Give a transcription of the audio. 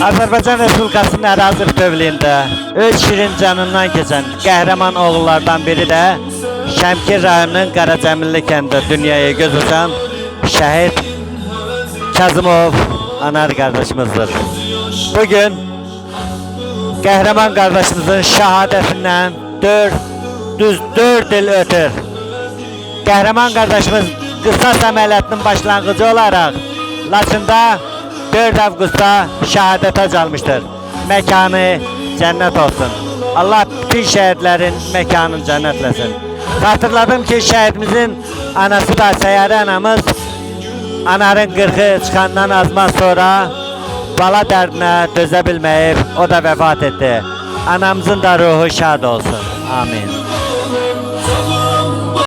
Azərbaycan Respublikasının ərazi bütövlüyündə öz şirin canından keçən qəhrəman oğullardan biri də Şəmkir rayonunun Qaracəmilli kəndində dünyaya göz açan şəhid Kazımov Anar qardaşımızdır. Bugün qəhrəman qardaşımızın şəhadətindən 4 il ötür. Qəhrəman qardaşımız qısas əməliyyatının başlanğıcı olaraq Laçında 4 Avqustda şəhadətə calmışdır. Məkanı cənnət olsun. Allah bütün şəhidlərin məkanını cənnətləsin. Xatırladım ki, şəhidimizin anası da Səyyarə anamız Anarın 40'ı çıxandan azman sonra bala dərdinə dözə bilməyib, o da vəfat etdi. Anamızın da ruhu şad olsun. Amin.